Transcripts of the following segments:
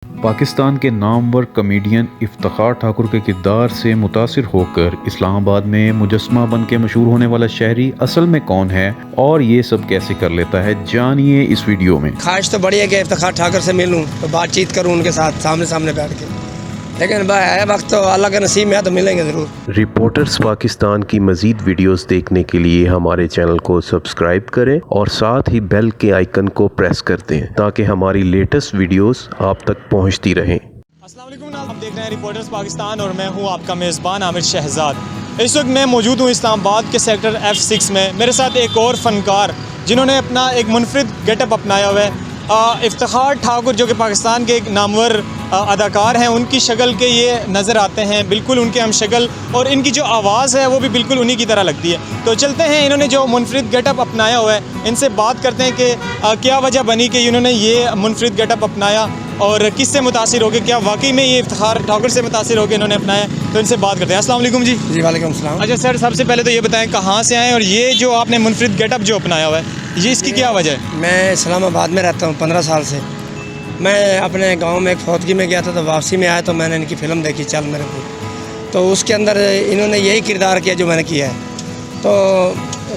पाकिस्तान के नामवर कमेडियन इफ्तिखार ठाकुर के किरदार से मुतासिर होकर इस्लामाबाद में मुजस्समा बन के मशहूर होने वाला शहरी असल में कौन है और ये सब कैसे कर लेता है, जानिए इस वीडियो में। ख्वाहिश तो बड़ी है कि इफ्तिखार ठाकुर से मिलूं तो बातचीत करूं उनके साथ सामने सामने बैठ के, लेकिन भाई है वक्त तो अल्लाह के नसीब में है तो मिलेंगे ज़रूर। रिपोर्टर्स पाकिस्तान की मज़ीद वीडियोस देखने के लिए हमारे चैनल को सब्सक्राइब करें और साथ ही बेल के आइकन को प्रेस कर दें ताकि हमारी लेटेस्ट वीडियोस आप तक पहुंचती रहें। अस्सलाम वालेकुम, आप देख रहे हैं रिपोर्टर्स पाकिस्तान और मैं हूं आपका मेज़बान आमिर शहजाद। इस वक्त मैं मौजूद हूं इस्लामाबाद के सेक्टर F6 में। मेरे साथ एक और फ़नकार जिन्होंने अपना एक मुनफरिद गेटअप अपनाया हुआ है, इफ्तिखार ठाकुर जो कि पाकिस्तान के एक नामवर अदाकार हैं, उनकी शक्ल के ये नज़र आते हैं, बिल्कुल उनके हम शक्ल, और इनकी जो आवाज़ है वो भी बिल्कुल उन्हीं की तरह लगती है। तो चलते हैं, इन्होंने जो मुनफरिद गेटअप अपनाया हुआ है इनसे बात करते हैं कि क्या वजह बनी कि इन्होंने ये मुनफरिद गेटअप अपनाया और किससे मुतासिर हो गए, क्या वाकई में ये इफ्तिखार ठाकुर से मुतासिर होकर इन्होंने अपनाया। तो इनसे बात करते हैं। अस्सलाम वालेकुम जी। जी वालेकुम सलाम। अच्छा सर, सबसे पहले तो ये बताएं कहाँ से आए और ये जो आपने मुनफरिद गेटअप जो अपनाया हुआ है ये इसकी क्या वजह है? मैं इस्लामाबाद में रहता हूँ 15 साल से। मैं अपने गांव में एक फौतगी में गया था तो वापसी में आया तो मैंने इनकी फ़िल्म देखी चल मेरे को, तो उसके अंदर इन्होंने यही किरदार किया जो मैंने किया है। तो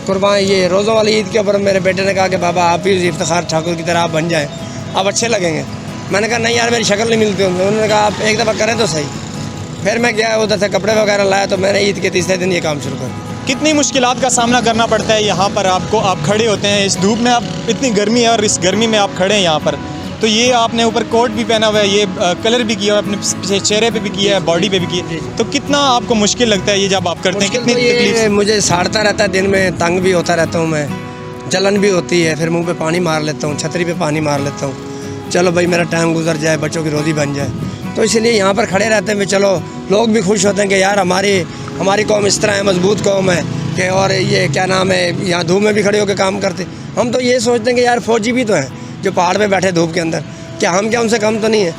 कुर्बान ये रोज़ों वाली ईद के ऊपर मेरे बेटे ने कहा कि बाबा आप भी इफ्तिखार ठाकुर की तरह आप बन जाएँ, आप अच्छे लगेंगे। मैंने कहा नहीं यार मेरी शक्ल नहीं मिलती उनसे। उन्होंने कहा आप एक दफ़ा करें तो सही। फिर मैं गया उधर से कपड़े वगैरह लाया तो मैंने ईद के तीसरे दिन ये काम शुरू कर दिया। कितनी मुश्किलात का सामना करना पड़ता है यहाँ पर आपको? आप खड़े होते हैं इस धूप में, आप इतनी गर्मी है और इस गर्मी में आप खड़े हैं यहाँ पर, तो ये आपने ऊपर कोट भी पहना हुआ है, ये कलर भी किया हुआ है, अपने चेहरे पे भी किया है, बॉडी पे भी किया है, तो कितना आपको मुश्किल लगता है ये जब आप करते हैं? कितनी तकलीफ? मुझे साड़ता रहता है, दिन में तंग भी होता रहता हूँ मैं, जलन भी होती है, फिर मुँह पे पानी मार लेता हूँ, छतरी पे पानी मार लेता हूँ, चलो भाई मेरा टाइम गुजर जाए, बच्चों की रोज़ी बन जाए। तो इसलिए यहाँ पर खड़े रहते हैं, चलो लोग भी खुश होते हैं कि यार हमारी कौम इस तरह है, मजबूत कौम है कि, और ये क्या नाम है, यहाँ धूप में भी खड़े होकर काम करते। हम तो ये सोचते हैं कि यार फौजी भी तो हैं जो पहाड़ पे बैठे धूप के अंदर, क्या हम क्या उनसे कम तो नहीं है?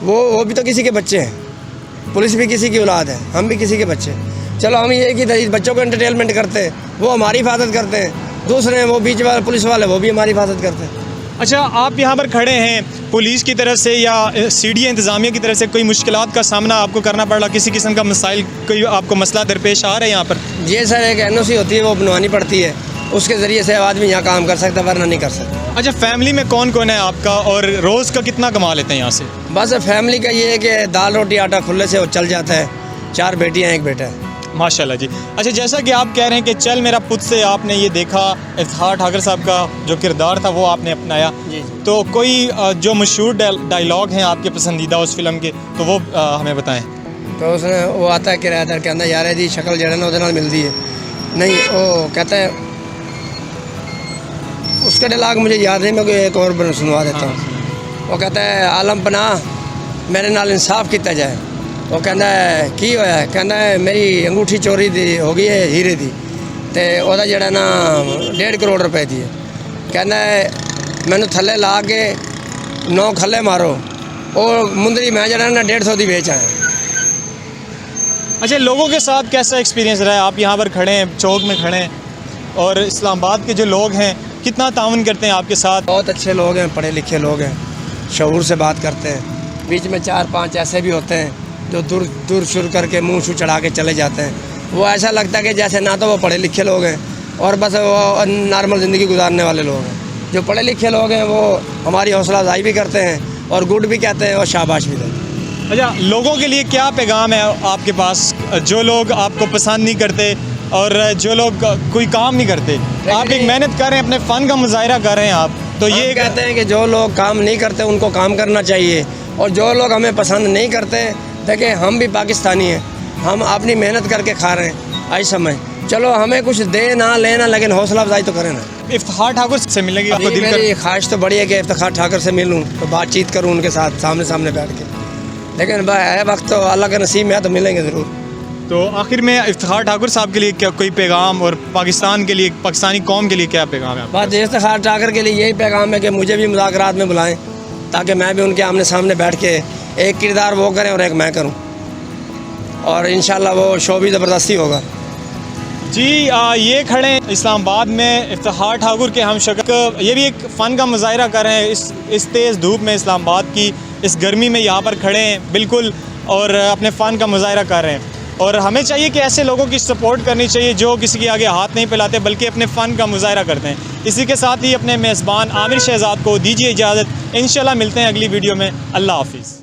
वो भी तो किसी के बच्चे हैं, पुलिस भी किसी की औलाद है, हम भी किसी के बच्चे हैं। चलो हम ये कि बच्चों को एंटरटेनमेंट करते हैं, वो हमारी हिफाजत करते हैं, दूसरे हैं वो बीच वाले पुलिस वाले, वो भी हमारी हिफाजत करते हैं। अच्छा, आप यहाँ पर खड़े हैं, पुलिस की तरफ से या सीढ़ी इंतज़ामिया की तरफ से कोई मुश्किलात का सामना आपको करना पड़ रहा, किसी किस्म का मसाइल, कोई आपको मसला दरपेश आ रहा है यहाँ पर? ये सर एक NOC होती है वो बनवानी पड़ती है, उसके ज़रिए से आदमी यहाँ काम कर सकता है वरना नहीं कर सकता। अच्छा, फैमिली में कौन कौन है आपका और रोज़ का कितना कमा लेते हैं यहाँ से? बस फैमिली का ये है कि दाल रोटी आटा खुले से चल जाता है, 4 बेटियाँ 1 बेटा है। माशाल्लाह जी। अच्छा, जैसा कि आप कह रहे हैं कि चल मेरा पुत से आपने ये देखा, इफ्तिखार ठाकुर साहब का जो किरदार था वो आपने अपनाया, तो कोई जो मशहूर डायलॉग हैं आपके पसंदीदा उस फिल्म के, तो वो हमें बताएं। तो उसने वो आता है किराएदार के अंदर, यार दी शक्ल जड़े ना उधर मिलती है नहीं, वो कहता है, उसका डायलॉग मुझे याद नहीं, मैं एक और सुनवा देता हूँ। वो कहता है आलम पनाह मेरे नाल इंसाफ किया जाए। वो कहता है की होया है? कहता है मेरी अंगूठी चोरी दी हो गई है हीरे दी, तो वह जड़ा ना 1.5 करोड़ रुपए दी है। कहता है मैनू थले ला के 9 खले मारो, और मुंदरी मैं जड़ा ना 150 दी बेच आया। अच्छा, लोगों के साथ कैसा एक्सपीरियंस रहा है? आप यहाँ पर खड़े हैं, चौक में खड़े हैं, और इस्लामाबाद के जो लोग हैं कितना ताउन करते हैं आपके साथ? बहुत अच्छे लोग हैं, पढ़े लिखे लोग हैं, शऊर से बात करते हैं। बीच में 4-5 ऐसे भी होते हैं जो दूर शुरू करके मुंह शू चढ़ा के चले जाते हैं। वो ऐसा लगता है कि जैसे ना तो वो पढ़े लिखे लोग हैं और बस वो नॉर्मल ज़िंदगी गुजारने वाले लोग हैं। जो पढ़े लिखे लोग हैं वो हमारी हौसला अफजाई भी करते हैं और गुड भी कहते हैं और शाबाश भी देते हैं। अच्छा, लोगों के लिए क्या पैगाम है आपके पास, जो लोग आपको पसंद नहीं करते और जो लोग कोई काम नहीं करते? आप एक मेहनत कर रहे हैं, अपने फ़न का मुजाहरा कर रहे हैं आप, तो ये कहते हैं कि जो लोग काम नहीं करते उनको काम करना चाहिए, और जो लोग हमें पसंद नहीं करते, देखिए हम भी पाकिस्तानी हैं, हम अपनी मेहनत करके खा रहे हैं आज समय, चलो हमें कुछ दे ना लेना, लेकिन हौसला अफजाई तो करें ना। इफ्तिखार ठाकुर से मिलेंगे आपको? मेरी ख्वाहिश तो बड़ी है कि इफ्तिखार ठाकुर से मिलूं तो बातचीत करूं उनके साथ सामने सामने बैठ के, लेकिन भाई है वक्त तो अल्लाह के नसीब में है तो मिलेंगे ज़रूर। तो आखिर में इफ्तिखार ठाकुर साहब के लिए क्या कोई पैगाम, और पाकिस्तान के लिए, पाकिस्तानी कौम के लिए क्या पैगाम है? बस इफ्तिखार ठाकुर के लिए यही पैगाम है कि मुझे भी मुज़ाकरात में बुलाएं ताकि मैं भी उनके आमने सामने बैठ के एक किरदार वो करें और एक मैं करूं, और इंशाल्लाह वो शो भी ज़बरदस्ती होगा। जी ये खड़े हैं इस्लामाबाद में इफ्तिखार ठाकुर के हम शक्ल, ये भी एक फ़न का मुजाहरा कर रहे हैं इस तेज़ धूप में, इस्लामाबाद की इस गर्मी में यहाँ पर खड़े हैं बिल्कुल, और अपने फ़न का मुजाहरा कर रहे हैं। और हमें चाहिए कि ऐसे लोगों की सपोर्ट करनी चाहिए जो किसी के आगे हाथ नहीं फैलाते बल्कि अपने फ़न का मुजाहरा करते हैं। इसी के साथ ही अपने मेज़बान आमिर शहजाद को दीजिए इजाज़त, इंशाल्लाह मिलते हैं अगली वीडियो में। अल्लाह हाफिज़।